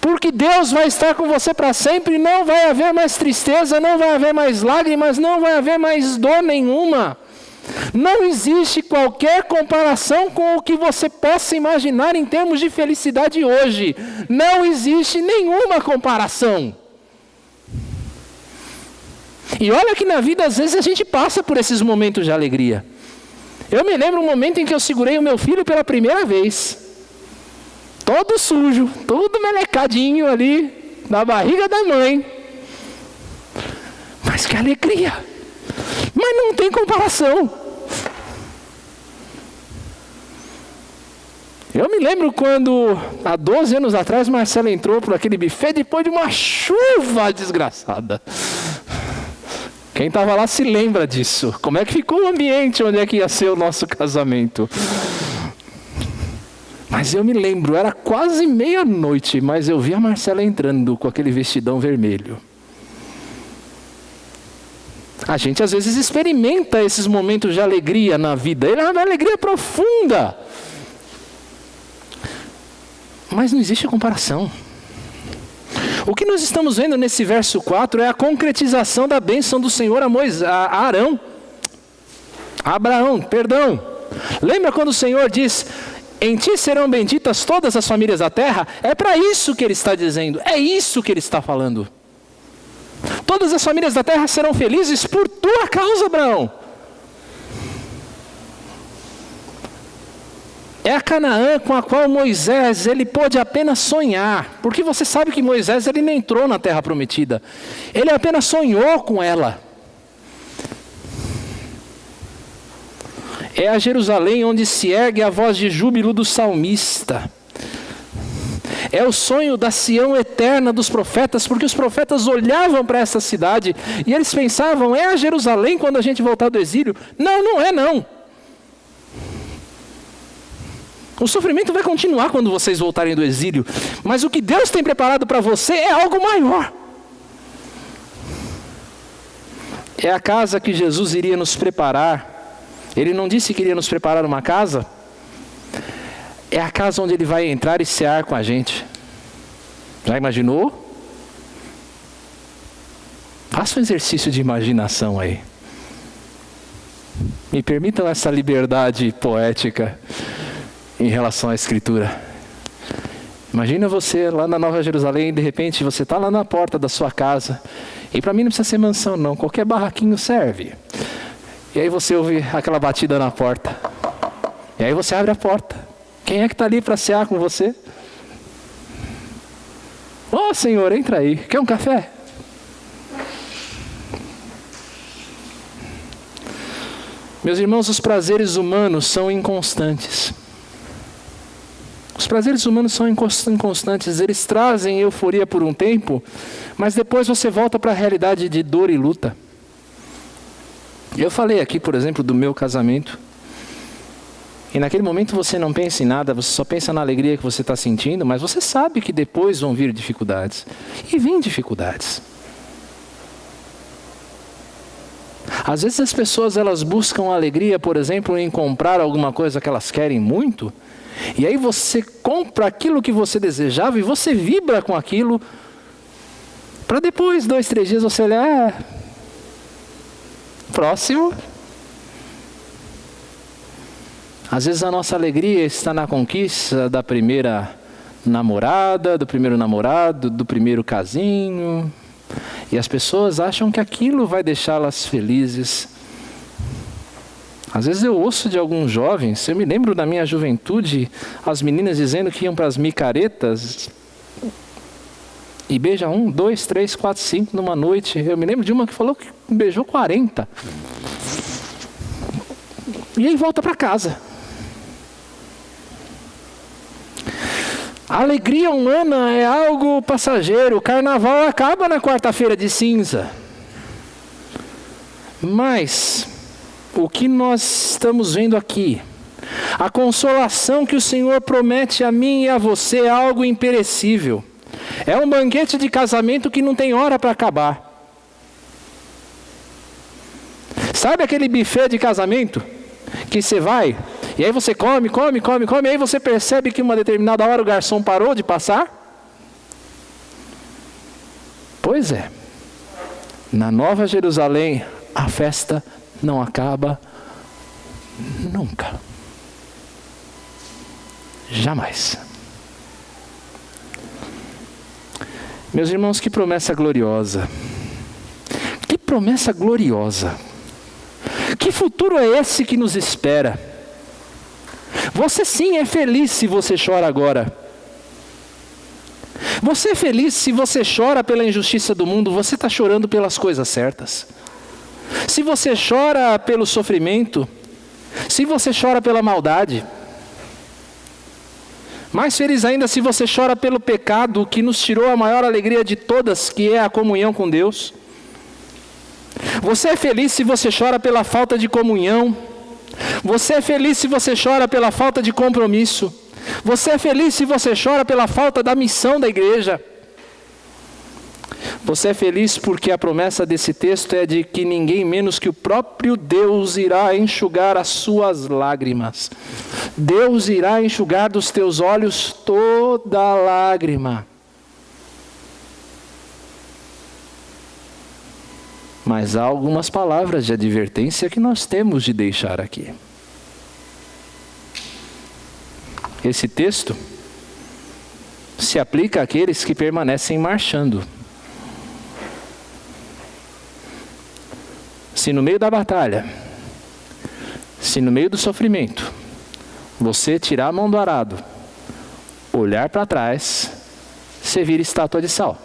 Porque Deus vai estar com você para sempre, não vai haver mais tristeza, não vai haver mais lágrimas, não vai haver mais dor nenhuma. Não existe qualquer comparação com o que você possa imaginar em termos de felicidade hoje. Não existe nenhuma comparação. E olha que na vida às vezes a gente passa por esses momentos de alegria. Eu me lembro um momento em que eu segurei o meu filho pela primeira vez. Todo sujo, todo melecadinho ali, na barriga da mãe. Mas que alegria! Mas não tem comparação. Eu me lembro quando, há 12 anos atrás, Marcela entrou por aquele buffet depois de uma chuva desgraçada. Quem estava lá se lembra disso. Como é que ficou o ambiente onde é que ia ser o nosso casamento? Mas eu me lembro, era quase meia-noite, mas eu vi a Marcela entrando com aquele vestidão vermelho. A gente às vezes experimenta esses momentos de alegria na vida. Ele é uma alegria profunda. Mas não existe comparação. O que nós estamos vendo nesse verso 4 é a concretização da bênção do Senhor a Abraão. Lembra quando o Senhor diz: em ti serão benditas todas as famílias da terra? É para isso que ele está dizendo, é isso que ele está falando. Todas as famílias da terra serão felizes por tua causa, Abraão. É a Canaã com a qual Moisés, ele pôde apenas sonhar. Porque você sabe que Moisés, ele nem entrou na terra prometida. Ele apenas sonhou com ela. É a Jerusalém onde se ergue a voz de júbilo do salmista. É o sonho da Sião eterna dos profetas, porque os profetas olhavam para essa cidade e eles pensavam: é a Jerusalém quando a gente voltar do exílio? Não, não é não. O sofrimento vai continuar quando vocês voltarem do exílio, mas o que Deus tem preparado para você é algo maior. É a casa que Jesus iria nos preparar. Ele não disse que iria nos preparar uma casa? É a casa onde Ele vai entrar e cear com a gente. Já imaginou? Faça um exercício de imaginação aí. Me permitam essa liberdade poética em relação à Escritura. Imagina você lá na Nova Jerusalém e de repente você está lá na porta da sua casa. E para mim não precisa ser mansão não, qualquer barraquinho serve. E aí você ouve aquela batida na porta. E aí você abre a porta. Quem é que está ali para cear com você? Ô, Senhor, entra aí. Quer um café? Meus irmãos, os prazeres humanos são inconstantes. Os prazeres humanos são inconstantes. Eles trazem euforia por um tempo, mas depois você volta para a realidade de dor e luta. Eu falei aqui, por exemplo, do meu casamento. E naquele momento você não pensa em nada, você só pensa na alegria que você está sentindo, mas você sabe que depois vão vir dificuldades. E vêm dificuldades. Às vezes as pessoas elas buscam alegria, por exemplo, em comprar alguma coisa que elas querem muito. E aí você compra aquilo que você desejava e você vibra com aquilo. Para depois, 2, 3 dias você olhar, próximo. Às vezes a nossa alegria está na conquista da primeira namorada, do primeiro namorado, do primeiro casinho. E as pessoas acham que aquilo vai deixá-las felizes. Às vezes eu ouço de alguns jovens, eu me lembro da minha juventude, as meninas dizendo que iam para as micaretas e beija 1, 2, 3, 4, 5 numa noite. Eu me lembro de uma que falou que beijou 40. E aí volta para casa. A alegria humana é algo passageiro. O carnaval acaba na quarta-feira de cinza. Mas o que nós estamos vendo aqui, a consolação que o Senhor promete a mim e a você é algo imperecível. É um banquete de casamento que não tem hora para acabar. Sabe aquele buffet de casamento que você vai? E aí você come, e aí você percebe que uma determinada hora o garçom parou de passar? Pois é. Na Nova Jerusalém, a festa não acaba nunca. Jamais. Meus irmãos, que promessa gloriosa. Que promessa gloriosa. Que futuro é esse que nos espera? Você sim é feliz se você chora agora. Você é feliz se você chora pela injustiça do mundo, você está chorando pelas coisas certas. Se você chora pelo sofrimento, se você chora pela maldade, mais feliz ainda se você chora pelo pecado que nos tirou a maior alegria de todas, que é a comunhão com Deus. Você é feliz se você chora pela falta de comunhão. Você é feliz se você chora pela falta de compromisso. Você é feliz se você chora pela falta da missão da igreja. Você é feliz porque a promessa desse texto é de que ninguém menos que o próprio Deus irá enxugar as suas lágrimas. Deus irá enxugar dos teus olhos toda lágrima. Mas há algumas palavras de advertência que nós temos de deixar aqui. Esse texto se aplica àqueles que permanecem marchando. Se no meio da batalha, se no meio do sofrimento, você tirar a mão do arado, olhar para trás, você vira estátua de sal.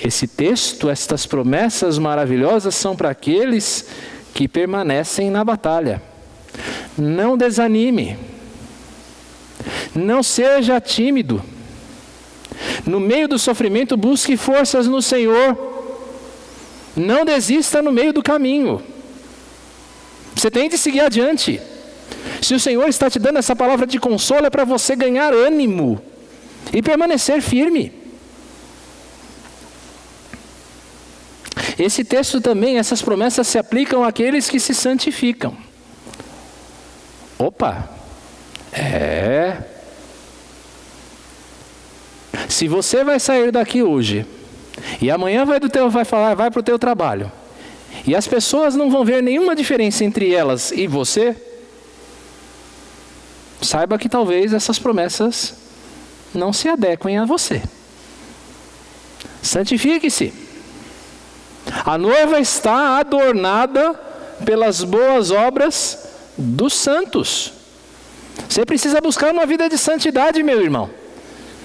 Esse texto, estas promessas maravilhosas são para aqueles que permanecem na batalha. Não desanime. Não seja tímido. No meio do sofrimento, busque forças no Senhor. Não desista no meio do caminho. Você tem de seguir adiante. Se o Senhor está te dando essa palavra de consolo, é para você ganhar ânimo e permanecer firme. Esse texto também, essas promessas se aplicam àqueles que se santificam. Opa! Se você vai sair daqui hoje, e amanhã vai para o teu trabalho, e as pessoas não vão ver nenhuma diferença entre elas e você, saiba que talvez essas promessas não se adequem a você. Santifique-se. A noiva está adornada pelas boas obras dos santos. Você precisa buscar uma vida de santidade, meu irmão.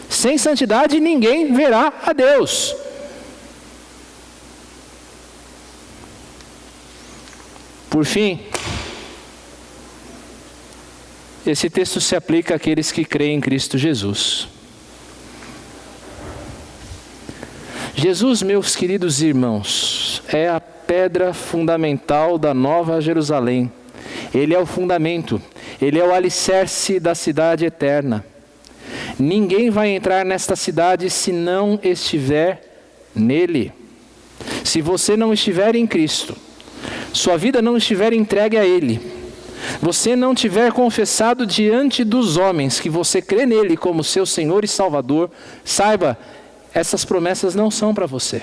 Sem santidade ninguém verá a Deus. Por fim, esse texto se aplica àqueles que creem em Cristo Jesus. Jesus, meus queridos irmãos, é a pedra fundamental da Nova Jerusalém. Ele é o fundamento, ele é o alicerce da cidade eterna. Ninguém vai entrar nesta cidade se não estiver nele. Se você não estiver em Cristo, sua vida não estiver entregue a Ele, você não tiver confessado diante dos homens que você crê nele como seu Senhor e Salvador, saiba, essas promessas não são para você.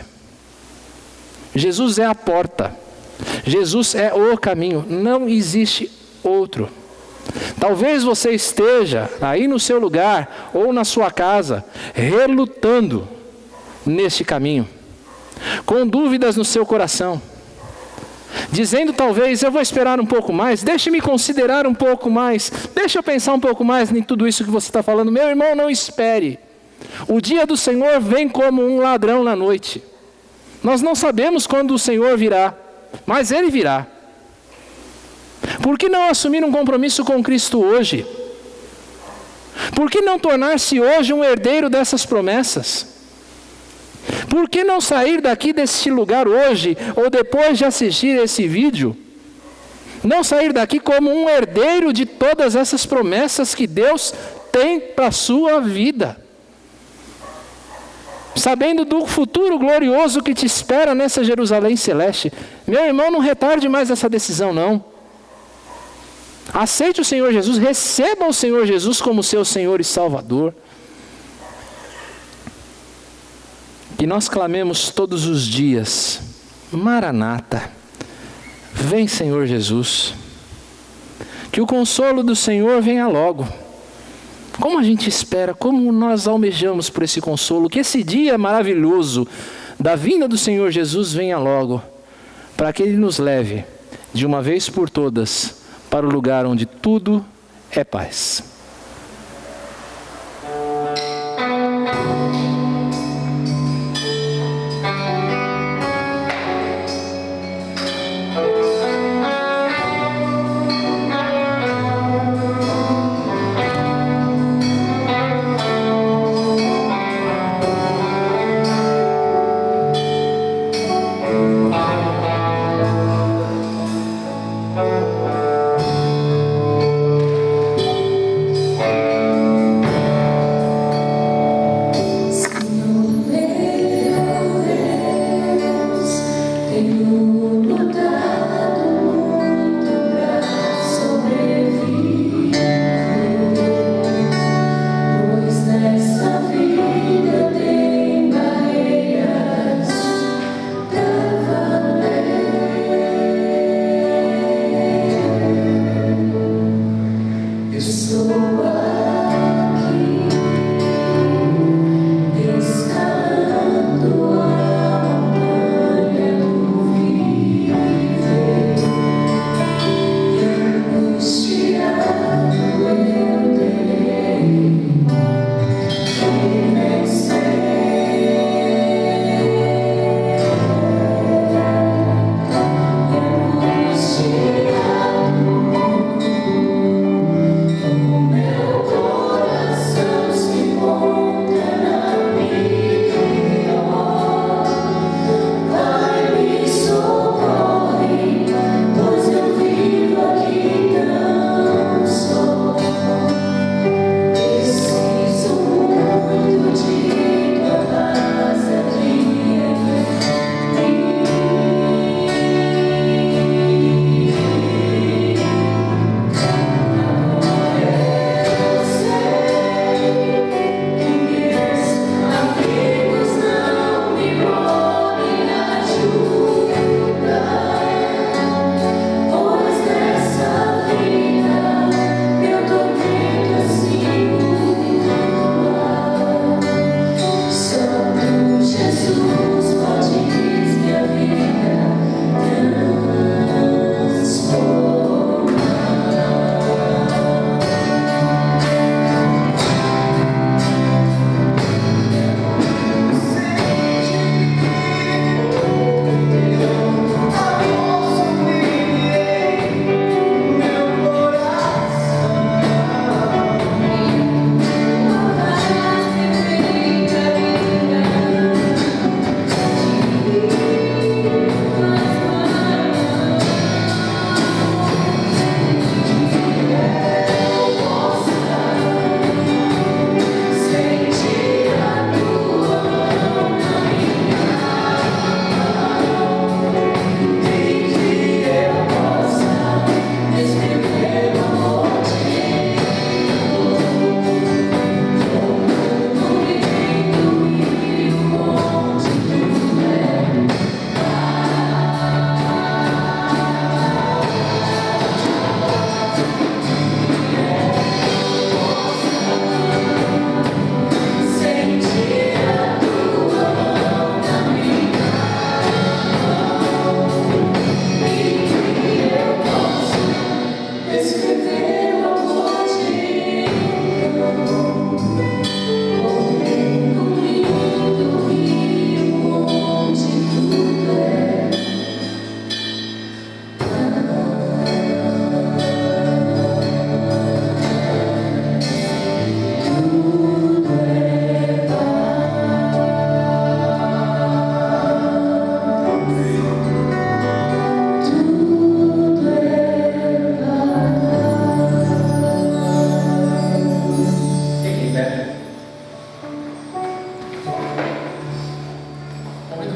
Jesus é a porta. Jesus é o caminho. Não existe outro. Talvez você esteja aí no seu lugar ou na sua casa, relutando neste caminho, com dúvidas no seu coração, dizendo talvez, eu vou esperar um pouco mais, deixe-me considerar um pouco mais, deixe eu pensar um pouco mais em tudo isso que você está falando. Meu irmão, não espere. O dia do Senhor vem como um ladrão na noite. Nós não sabemos quando o Senhor virá, mas Ele virá. Por que não assumir um compromisso com Cristo hoje? Por que não tornar-se hoje um herdeiro dessas promessas? Por que não sair daqui deste lugar hoje, ou depois de assistir esse vídeo, não sair daqui como um herdeiro de todas essas promessas que Deus tem para a sua vida? Sabendo do futuro glorioso que te espera nessa Jerusalém celeste. Meu irmão, não retarde mais essa decisão, não. Aceite o Senhor Jesus, receba o Senhor Jesus como seu Senhor e Salvador. Que nós clamemos todos os dias, Maranata, vem Senhor Jesus. Que o consolo do Senhor venha logo. Como a gente espera, como nós almejamos por esse consolo, que esse dia maravilhoso da vinda do Senhor Jesus venha logo, para que Ele nos leve, de uma vez por todas, para o lugar onde tudo é paz.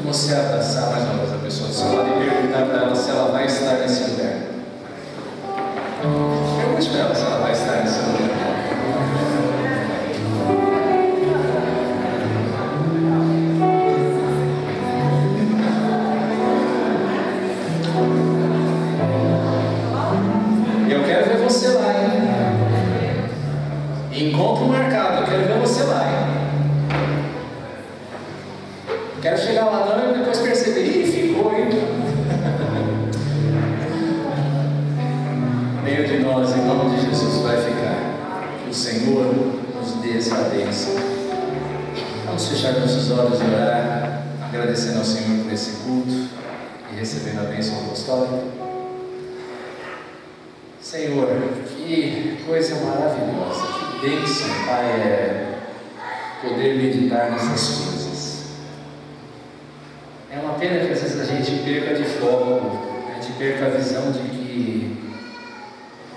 Você abraçar mais uma vez a pessoa do seu lado e perguntar para ela se ela vai estar nesse lugar. Pergunte para ela se ela vai estar nesse lugar. Eu quero ver você lá, hein? Encontro marcado, eu quero ver você lá, hein? Quero chegar lá não e depois perceber, ficou, hein? Meio de nós, em nome de Jesus, vai ficar. Que o Senhor nos dê essa bênção. Vamos fechar nossos olhos e orar, agradecendo ao Senhor por esse culto e recebendo a bênção apostólica. Senhor, que coisa maravilhosa, que bênção, Pai, é poder meditar nessas coisas. É uma pena que às vezes a gente perca de foco, a gente perca a visão de que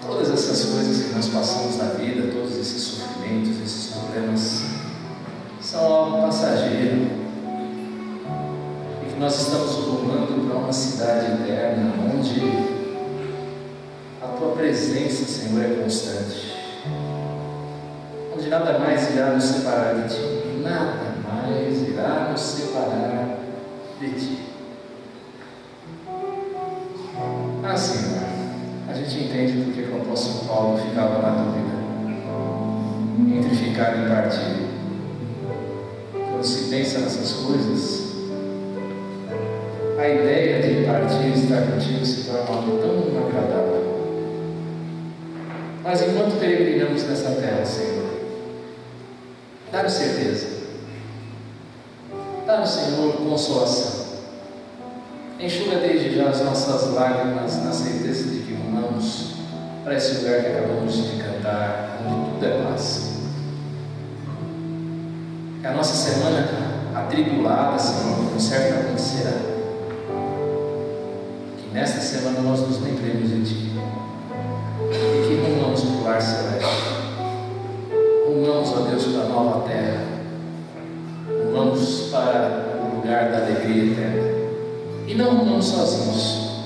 todas essas coisas que nós passamos na vida, todos esses sofrimentos, esses problemas, são algo passageiro e que nós estamos rumando para uma cidade eterna, onde a Tua presença, Senhor, é constante, onde nada mais irá nos separar de Ti, nada mais irá nos separar de Ti. Senhor, a gente entende porque o apóstolo Paulo ficava na dúvida entre ficar e partir. Quando se pensa nessas coisas, a ideia de partir e estar contigo se torna algo tão agradável. Mas enquanto peregrinamos nessa terra, Senhor, dá-nos certeza, dá-nos, Senhor, consolação. Enxuga desde já as nossas lágrimas na certeza de que rumamos para esse lugar que acabamos de cantar, onde tudo é paz. Que a nossa semana atribulada, Senhor, com certo acontecerá. Que nesta semana nós nos lembremos de Ti e que rumamos para o lar celeste. Rumamos, ó Deus, para a nova terra. Rumamos para o lugar da alegria eterna. E não rumamos sozinhos,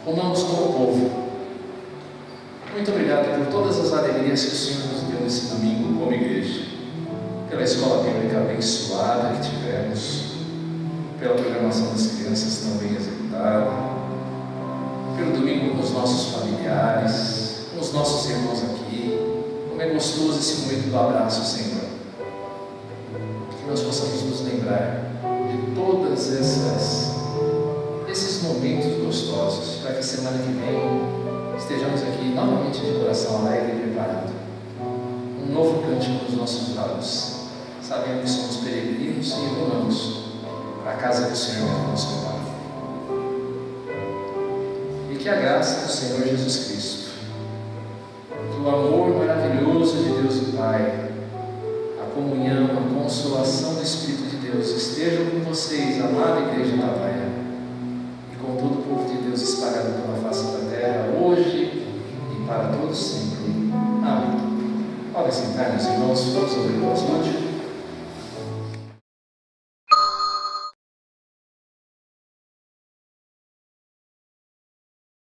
rumamos como povo. Muito obrigado por todas as alegrias que o Senhor nos deu nesse domingo como igreja, pela escola bíblica abençoada que tivemos, pela programação das crianças tão bem executada, pelo domingo com os nossos familiares, com os nossos irmãos aqui. Como é gostoso esse momento do abraço, Senhor. Que nós possamos nos lembrar de todas esses momentos gostosos, para que a semana que vem estejamos aqui novamente de coração alegre e preparado. Um novo cântico nos nossos lábios, sabendo que somos peregrinos e rumamos para a casa do Senhor que nos prepara. E que a graça do Senhor Jesus Cristo, que o amor maravilhoso de Deus o Pai, a comunhão, a consolação do Espírito de Deus estejam com vocês, amada Igreja da Baia, com todo o povo de Deus espalhado pela face da terra, hoje e para todos sempre. Amém. Podem sentar, meus irmãos, vamos ouvir o nosso último.